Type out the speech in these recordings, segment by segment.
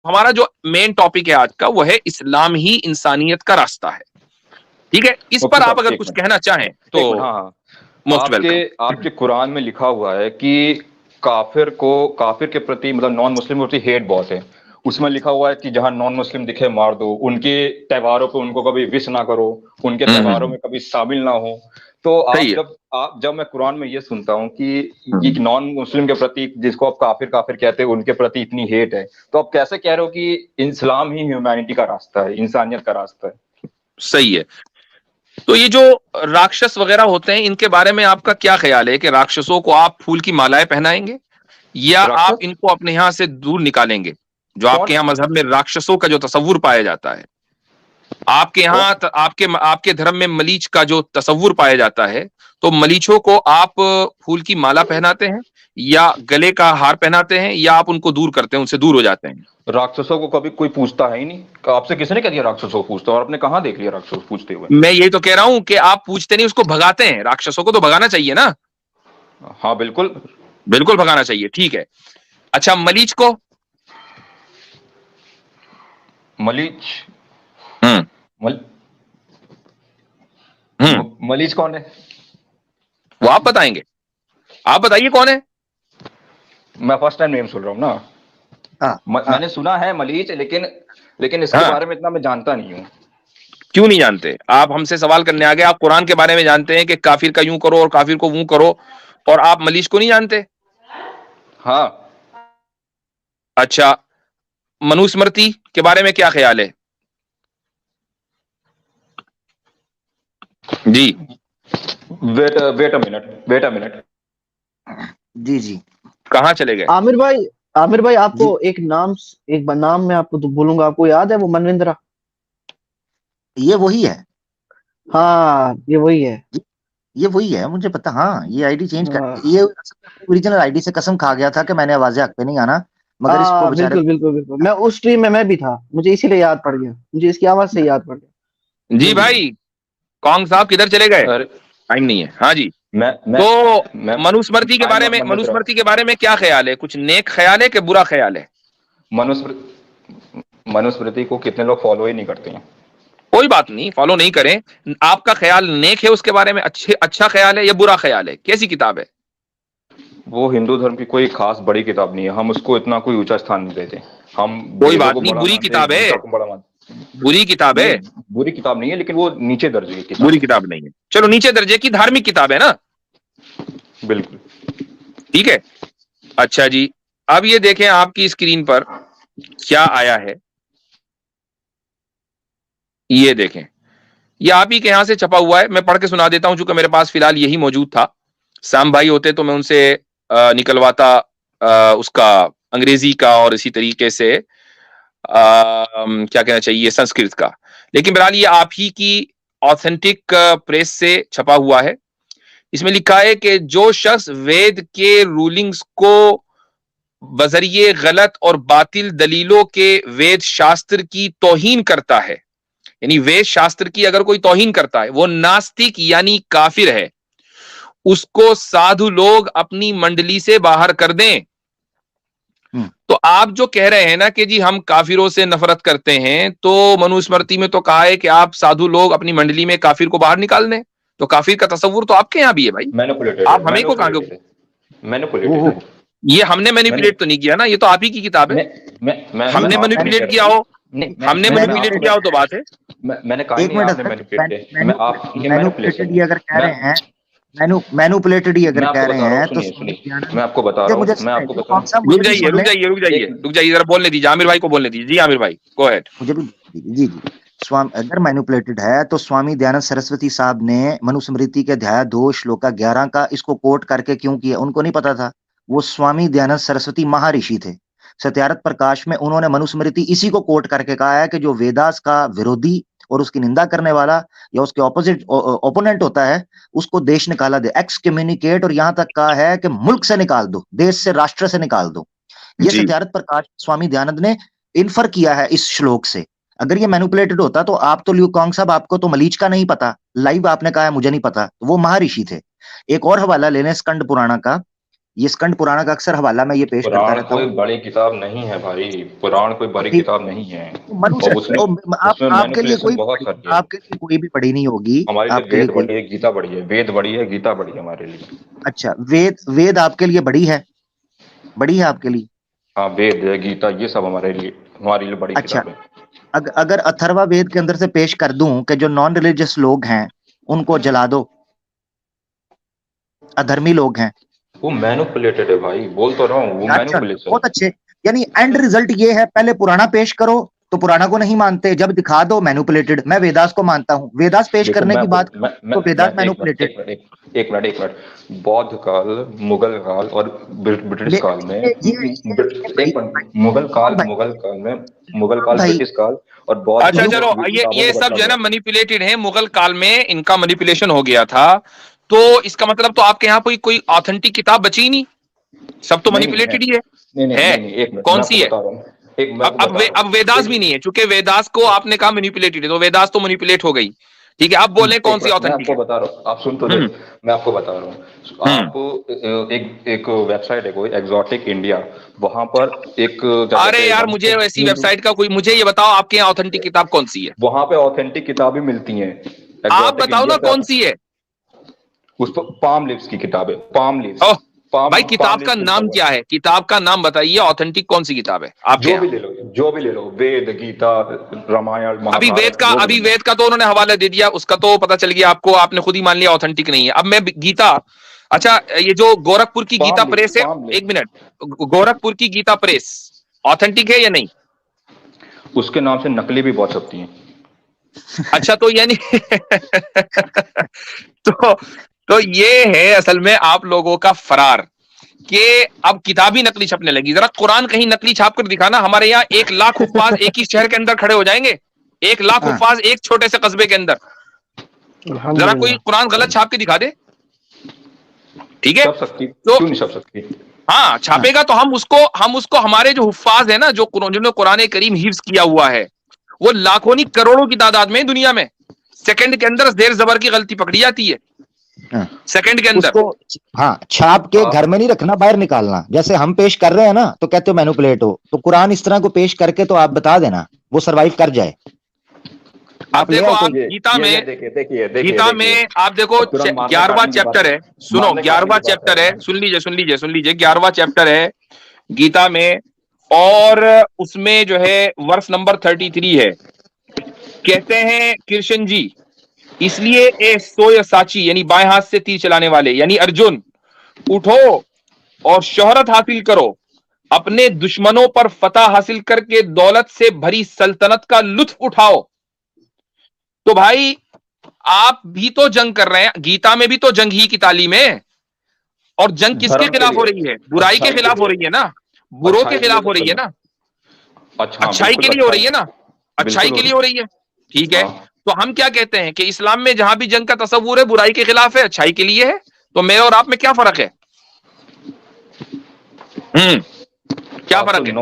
हमारा जो main topic है आज का वो है इस्लाम ही इंसानियत का रास्ता है। ठीक है, इस मुफ्ती पर आप साहब अगर एक कुछ मिनट, कहना चाहें तो एक मिनट, हाँ हाँ। मोस्ट आपके वेलकम। आपके कुरान में लिखा हुआ है कि काफिर के प्रति मतलब नॉन मुस्लिम के प्रति हेट बहुत है। उसमें लिखा हुआ है कि जहां नॉन मुस्लिम दिखे मार दो, उनके त्योहारों पे उनको कभी विश ना करो, उनके त्योहारों में कभी शामिल ना हो। तो सही है। आप जब मैं कुरान में ये सुनता हूँ कि ये हम्म, नॉन मुस्लिम के प्रति, जिसको आप काफिर काफिर कहते हैं, उनके प्रति इतनी हेट है, तो आप कैसे कह रहे हो कि इस्लाम ही ह्यूमैनिटी का रास्ता है, इंसानियत का रास्ता है? सही है। तो ये जो राक्षस वगैरह होते हैं इनके बारे में आपका क्या ख्याल है कि राक्षसों को आप फूल की मालाएं पहनाएंगे या आप राक्षस इनको अपने यहां से दूर निकालेंगे? जो कौन? आपके यहाँ मजहब में राक्षसों का जो तस्वुर पाया जाता है, आपके कौन? यहाँ आपके आपके धर्म में मलीच का जो तस्वुर पाया जाता है, तो मलीचों को आप फूल की माला पहनाते हैं या गले का हार पहनाते हैं या आप उनको दूर करते हैं, उनसे दूर हो जाते हैं? राक्षसों को कभी कोई पूछता है ही नहीं। आपसे किसने कह दिया राक्षसों को पूछता? और आपने कहाँ देख लिया राक्षसों को पूछते हुए? मैं यही तो कह रहा हूं कि आप पूछते नहीं, उसको भगाते हैं। राक्षसों को तो भगाना चाहिए ना। हाँ बिल्कुल। बिल्कुल भगाना चाहिए, ठीक है। अच्छा, मलीच को? मलीच? हम्म। मल, हम्म। मलीच कौन है? वो आप बताएंगे। आप बताइए कौन है। मैं फर्स्ट टाइम नेम सुन रहा हूँ ना। हाँ हाँ। मैंने सुना है मलीच, लेकिन लेकिन इसके हाँ, बारे में इतना मैं जानता नहीं हूँ। क्यों नहीं जानते? आप हमसे सवाल करने आ गए। आप कुरान के बारे में जानते हैं कि काफिर का यूं करो और काफिर को वो करो, और आप मलीच को नहीं जानते? हाँ। अच्छा, मनुस्मृति के बारे में क्या ख्याल है जी? Wait a minute. जी जी। कहाँ चले गए? आमिर भाई आपको जी, एक नाम मैं आपको तो बोलूंगा, आपको याद है वो मनविंद्रा? ये वही है। हाँ ये वही है। ये वही है, मुझे पता। हाँ, ये आईडी चेंज कर, हाँ ये ओरिजिनल आईडी से कसम खा गया था कि मैंने आवाजें हक पे नहीं आना, मगर इसको बेचारे बिल्कुल बिल्कुल बिल्कुल, मैं उस स्ट्रीम में मैं भी था, मुझे इसीलिए याद पड़ गया, मुझे इसकी आवाज से याद पड़ गया। जी हम्म। भाई, कौन साहब किधर चले गए? अरे टाइम नहीं है। हाँ जी। मैं मैं तो मैं मनुस्मृति के आई एम बारे नॉट में, मनविंद्रा। क्या ख्याल है? कुछ नेक ख्याल है कि बुरा ख्याल है? मनुस्मृति को कितने लोग फॉलो ही नहीं करते हैं। कोई बात नहीं, फॉलो नहीं करें। आपका ख्याल नेक है उसके बारे में, अच्छा ख्याल है या बुरा ख्याल है? कैसी किताब है? वो हिंदू धर्म की कोई खास बड़ी किताब नहीं है, हम उसको इतना कोई ऊंचा स्थान नहीं देते। हम कोई वेदों बात को नहीं, बड़ा बुरी मानते हैं, किताब है। गीता को बड़ा मानते बुरी किताब हैं। है? नहीं, बुरी किताब नहीं है, लेकिन वो नीचे दर्जे की किताब बुरी किताब नहीं है, चलो नीचे दर्जे की धार्मिक किताब है ना। है। बिल्कुल। ठीक है। अच्छा जी, अब ये देखें आपकी स्क्रीन पर क्या आया है। ये देखें, ये आप ही के यहां से छपा हुआ है। मैं पढ़ के सुना देता हूं, चूंकि मेरे पास फिलहाल यही मौजूद था। सैम भाई होते तो मैं उनसे निकलवाता उसका अंग्रेजी का और इसी तरीके से क्या कहना चाहिए, संस्कृत का। लेकिन बहरहाल ये आप ही की ऑथेंटिक प्रेस से छपा हुआ है। इसमें लिखा है कि जो शख्स वेद के रूलिंग्स को बजरिए गलत और बातिल दलीलों के वेद शास्त्र की तौहीन करता है, यानी वेद शास्त्र की अगर कोई तौहीन करता है, वो नास्तिक यानी काफिर है। उसको साधु लोग अपनी मंडली से बाहर कर दें। तो आप जो कह रहे हैं ना कि जी हम काफिरों से नफरत करते हैं, तो मनुस्मृति में तो कहा है कि आप साधु लोग अपनी मंडली में काफिर को बाहर निकाल दें। तो काफिर का तस्वुर तो आपके यहां भी है भाई। मैनिपुलेटेड है, आप हमें को कहां? मैनिपुलेटेड है। ये हमने मैनिपुलेट तो नहीं किया ना, ये तो आप ही की किताब है। हमने आपने नहीं मैनिपुलेट करा। किया हो, नहीं, हमने मैंने मैनिपुलेट आपको किया हो तो बात है। मैंने कहा ही एक नहीं मिनट आपने सर, मैनिपुलेट किया। मैं आप ये मैनिपुलेशन मैनुपुलेटेड ही है। अगर कह मैं रहे हैं, मैनुपुलेटेड ही अगर मैं कह आपको रहे बता रहा हूँ, हैं, तो सुनिए स्वामी सुनिए, दयानंद, मैं आपको बता मुझे रहा मुझे हूँ, मैं आपको बता कौन रहा सा, हूँ। मुझे भी सुन लें। रुक जाइए, जरा बोलने दीजिए आमिर भाई को, बोलने दीजिए। जी आमिर भाई, गो अहेड। मुझे भी जी जी। स्वामी अगर मैनिपुलेटेड है तो स्वामी दयानंद सरस्वती साहब ने मनुस्मृति के अध्याय 2 श्लोका 11 का इसको कोट करके क्यों किया? उनको नहीं पता था? वो स्वामी दयानंद सरस्वती महर्षि थे। सत्यार्थ प्रकाश में उन्होंने मनुस्मृति इसी को कोट करके कहा है कि जो वेदास का विरोधी और उसकी निंदा करने वाला या उसके ऑपोजिट ओपोनेंट होता है, उसको देश निकाला दे, एक्स कम्युनिकेट, और यहां तक कहा है कि मुल्क से निकाल दो, देश से, राष्ट्र से निकाल दो। ये जी सत्यार्थ प्रकाश स्वामी दयानंद ने इन्फर किया है इस श्लोक से। अगर ये मैनिपुलेटेड होता तो आप तो ल्यूकांग साहब, आपको तो मलीच का नहीं पता, लाइव आपने कहा है मुझे नहीं पता, तो वो महर्षि थे। एक और हवाला लेने स्कंद पुराण का, ये स्कंद पुराण का अक्सर हवाला मैं ये पेश करता पुराण रहता कोई हूँ। बड़ी किताब नहीं है भाई, पुराण कोई बड़ी ठीक, किताब नहीं है, मनुष्य और उसमें आपके लिए मैनिपुलेशन कोई बहुत सारी है। आपके लिए कोई भी पढ़ी नहीं होगी, हमारे लिए आपके लिए वेद कोई। बड़ी है, गीता बड़ी है, वेद बड़ी है, गीता बड़ी है हमारे लिए। अच्छा, वेद आपके लिए बड़ी है आपके लिए? हाँ, वेद है, गीता, ये सब हमारे लिए बड़ी अच्छा, किताब है। अगर अथर्वा वेद के अंदर से पेश कर दूं कि जो नॉन रिलीजियस लोग हैं उनको जला दो, अधर्मी लोग हैं। वो मैनिपुलेटेड है भाई, बोल तो रहा हूँ, वो अच्छा, मैनिपुलेशन। बहुत अच्छे। यानी एंड रिजल्ट ये है, पहले पुराना पेश करो तो पुराना को नहीं मानते, जब दिखा दो मैनिपुलेटेड। मैं वेदास को मानता हूँ, वेदास पेश देखो, करने मैं की बात करो तो वेदास मैनिपुलेटेड। एक मिनट, बौद्ध काल, मुगल काल और ब्रिटिश काल में, मुगल काल भाई, ब्रिटिश काल और बौद्ध अच्छा काल में चलो, किताबों ये को सब बदला जो है ना गया। मैनिपुलेटेड है। मुगल काल में इनका मैनिपुलेशन हो गया था, तो इसका मतलब तो आपके यहाँ कोई ऑथेंटिक किताब बची ही नहीं, सब तो नहीं है, मैनिपुलेटेड ही है। नहीं, एक मिनट, कौन मैं सी आपको है? बता रहा हूँ, एक मैं आपको बता रहा अब वेदास हूँ, भी नहीं है, चूंकि वेदास को आपने कहा मैनिपुलेटेड है, तो वेदास तो मैनिपुलेट हो गई। ठीक है, अब बोले कौन सी मैं ऑथेंटिक आपको है? बता रहा हूँ, आप सुन तो ले। हम्म मैं आपको बता रहा हूँ, हम्म आप एक वेबसाइट है कोई एग्जॉटिक इंडिया, वहां पर एक क्या अरे कहते हैं, यार, मुझे ऐसी वेबसाइट का कोई, मुझे ये बताओ आपके यहाँ ऑथेंटिक किताब कौन सी है? वहां पे ऑथेंटिक किताबें मिलती हैं आप एग्जॉटिक बताओ इंडिया ना पे। कौन सी है। उस पर पाम लीव्स की किताब है, पाम लीव्स, ओह, भाई पाम किताब का लीव्स पे लिखा नाम हुआ क्या है। है? किताब का नाम बताइए, ऑथेंटिक कौन सी किताब है आपके जो यहाँ? भी ले लो, जो भी ले लो, वेद, गीता, रामायण, महाभारत, जो भी अभी ले लो। वेद का तो उन्होंने हवाला दे दिया, उसका तो पता चल गया आपको, आपने खुद ही मान लिया ऑथेंटिक नहीं है। अब मैं गीता, अच्छा ये जो गोरखपुर की गीता प्रेस है, पाम एक लीव्स मिनट, गोरखपुर की गीता प्रेस ऑथेंटिक है या नहीं? उसके नाम से नकली भी बहुत छपती हैं। अच्छा, तो यानी तो ये है असल में आप लोगों का फरार, कि अब किताब ही नकली छपने लगी। जरा कुरान कहीं नकली छाप कर दिखाना, हमारे यहाँ 1 लाख हुफ्फाज एक ही शहर के अंदर खड़े हो जाएंगे। 1 लाख हाँ। हुफ्फाज एक छोटे से कस्बे के अंदर, जरा कोई कुरान गलत छाप के दिखा दे, ठीक है? छप सकती, तो क्यों नहीं छप सकती? हाँ, छापेगा तो हम उसको हमारे जो हुफ्फाज है ना, जिन्होंने कुरान करीम हिफ्ज किया हुआ है, वो लाखों नहीं करोड़ों की तादाद में दुनिया में, सेकंड के अंदर देर जबर की गलती पकड़ी जाती है, हाँ। सेकंड के अंदर। उसको हाँ छाप के घर में नहीं रखना, बाहर निकालना। जैसे हम पेश कर रहे हैं ना तो कहते हो मैनिपुलेट हो, तो कुरान इस तरह को पेश करके तो आप बता देना वो सरवाइव कर जाए। आप देखो, आप ये- गीता में, देखिए, गीता में आप देखो अब तुरंत मारने 11वां काटने की चैप्टर बात है, सुनो, मारने काटने 11वां की बात चैप्टर है। है, सुन लीजिए 11वां चैप्टर है गीता में, और उसमें जो है वर्ष नंबर 33 है। कहते हैं कृष्ण जी, इसलिए ए सोय साची, यानी बाएं हाथ से तीर चलाने वाले, यानी अर्जुन, उठो और शोहरत हासिल करो, अपने दुश्मनों पर फतह हासिल करके दौलत से भरी सल्तनत का लुत्फ उठाओ। तो भाई आप भी तो जंग कर रहे हैं, गीता में भी तो जंग ही की तालीम है, और जंग किसके धर्म के खिलाफ हो लिए, रही है? बुराई के अच्छाई खिलाफ के हो लिए, रही है ना, बुरों के अच्छाई के खिलाफ लिए हो रही है तो ना, अच्छा, अच्छाई के लिए हो रही है ना, अच्छाई बिल्कुल के लिए हो रही है। ठीक है, हाँ। तो हम क्या कहते हैं कि इस्लाम में जहां भी जंग का तस्वुर है बुराई के खिलाफ है, अच्छाई के लिए है, तो मेरे और आप में क्या फर्क है? क्या फर्क है?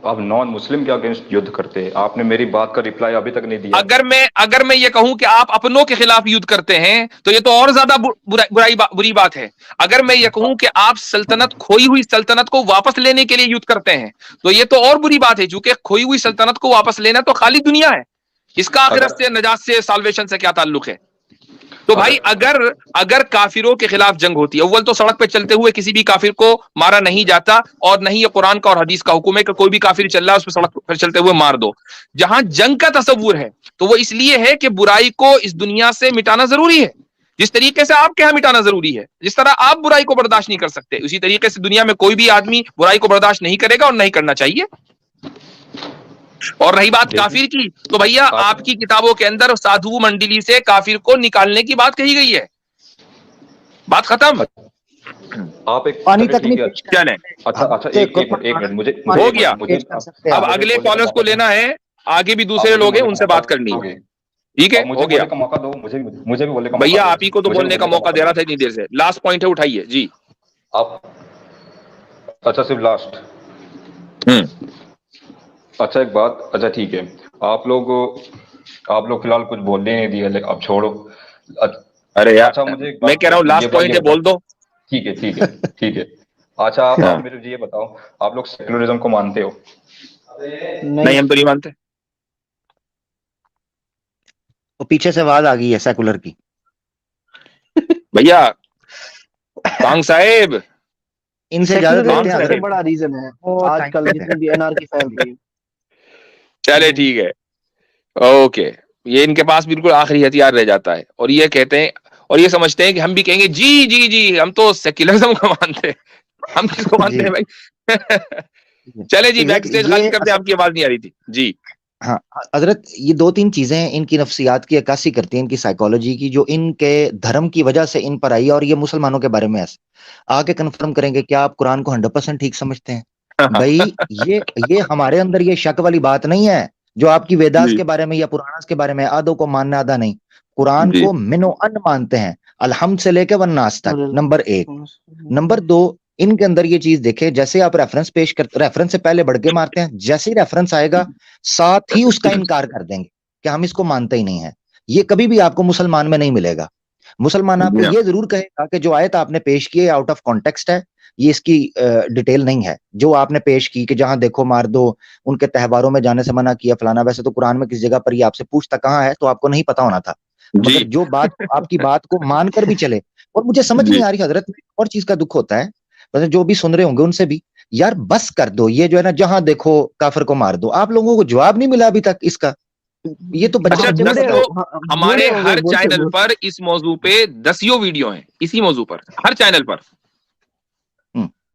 आप नॉन मुस्लिम के अगेंस्ट युद्ध करते हैं, आपने मेरी बात का रिप्लाई अभी तक नहीं दिया। अगर मैं ये कहूं कि आप अपनों के खिलाफ युद्ध करते हैं, तो ये तो और ज्यादा बुरी बात है। अगर मैं ये कहूं कि आप सल्तनत, खोई हुई सल्तनत को वापस लेने के लिए युद्ध करते हैं, तो ये तो और बुरी बात है, क्योंकि खोई हुई सल्तनत को वापस लेना तो खाली दुनिया है, इसका आखिरत से, नजात से, साल्वेशन से क्या ताल्लुक है? तो भाई अगर काफिरों के खिलाफ जंग होती है, अव्वल तो सड़क पे चलते हुए किसी भी काफिर को मारा नहीं जाता, और नहीं ये कुरान का और हदीस का हुक्म है कि कोई भी काफिर चल रहा है उसको सड़क पर चलते हुए मार दो। जहां जंग का तस्वुर है तो वो इसलिए है कि बुराई को इस दुनिया से मिटाना जरूरी है, जिस तरीके से आपके यहां मिटाना जरूरी है। जिस तरह आप बुराई को बर्दाश्त नहीं कर सकते, उसी तरीके से दुनिया में कोई भी आदमी बुराई को बर्दाश्त नहीं करेगा और नहीं करना चाहिए। और रही बात काफिर की, तो भैया आपकी किताबों के अंदर साधु मंडली से काफिर को निकालने की बात कही गई है, बात खत्म। आप एक पानी तक नहीं चलें, अच्छा, एक मिनट मुझे हो गया। अब आप अगले कॉलर्स को लेना है, आगे भी दूसरे लोग हैं, उनसे बात करनी है, ठीक है? मुझे हो गया, बोलने का मौका दो, मुझे भी बोलने का भैया मौका दो। आप ही को तो मुझे बोलने का मौका दे रहा था इतनी देर से। लास्ट पॉइंट है, उठाइए जी। आप अच्छा, सिर्फ लास्ट, अच्छा एक बात, अच्छा ठीक है, आप लोग फिलहाल कुछ बोलने नहीं दिए, अब छोड़ो। अरे यार, अच्छा, मुझे मैं कह रहा हूँ लास्ट पॉइंट है, बोल दो। ठीक है ठीक है ठीक है। अच्छा हाँ। आप मेरे ये बताओ, आप लोग सेकुलरिज्म को मानते हो? नहीं, हम तो नहीं मानते। तो पीछे से आवाज आ गई है सेकुलर की। भैया कांग साहेब, इनसे ज्यादा सेक्युलरिज्म कौन देखते हैं सा सबसे है? बड़ा रीजन है वो आजकल टाइम जितनी भी एनआरकी फैल रही है। चले ठीक है, ओके। ये इनके पास बिल्कुल आखिरी हथियार रह जाता है, और ये कहते हैं और ये समझते हैं कि हम भी कहेंगे जी जी जी, हम तो सेक्युलरिज्म को मानते हैं। हम किसको मानते जी हैं भाई? चले जी, बैक एग्जैक्टली स्टेज खाली करते हैं, आपकी आवाज नहीं आ रही थी जी। हाँ हजरत, ये दो तीन चीजें इनकी नफ्सियात की अक्कासी करती हैं, इनकी साइकोलॉजी की, जो इनके धर्म की वजह से इन पर आई है। और ये मुसलमानों के बारे में ऐसे आके कन्फर्म करेंगे, क्या आप कुरान को 100% ठीक समझते हैं? भाई ये हमारे अंदर ये शक वाली बात नहीं है, जो आपकी वेदास जी के बारे में या पुराणास के बारे में आधो को मानना आधा नहीं। कुरान जी को मिनो अन मानते हैं, अलहम्द से लेके वन्नास तक, नंबर 1। नंबर 2, इनके अंदर ये चीज देखे, जैसे आप रेफरेंस पेश करते, रेफरेंस से पहले बढ़ के मारते हैं, जैसे ही रेफरेंस आएगा साथ ही उसका इनकार कर देंगे कि हम इसको मानते ही नहीं है। ये कभी भी आपको मुसलमान में नहीं मिलेगा। मुसलमान आपको ये जरूर कहेगा कि जो आयत आपने पेश की है आउट ऑफ कॉन्टेक्स्ट है, ये इसकी डिटेल नहीं है जो आपने पेश की, कि जहां देखो मार दो, उनके त्योहारों में जाने से मना किया फलाना। वैसे तो कुरान में किस जगह पर ये आपसे पूछता कहाँ है, तो आपको नहीं पता होना था। मगर जी जो बात आपकी बात को मानकर भी चले, और मुझे समझ जी नहीं आ रही हजरत, और चीज का दुख होता है, मतलब जो भी सुन रहे होंगे उनसे भी, यार बस कर दो, ये जो है ना जहां देखो काफिर को मार दो। आप लोगों को जवाब नहीं मिला अभी तक इसका। ये तो अच्छा बच्चे दस बूढ़े तो हाँ, हमारे बूढ़े हो गए हर बोलते चैनल बोलते। पर इस मौजू पे 10 वीडियो हैं, इसी मौजू पर हर चैनल पर।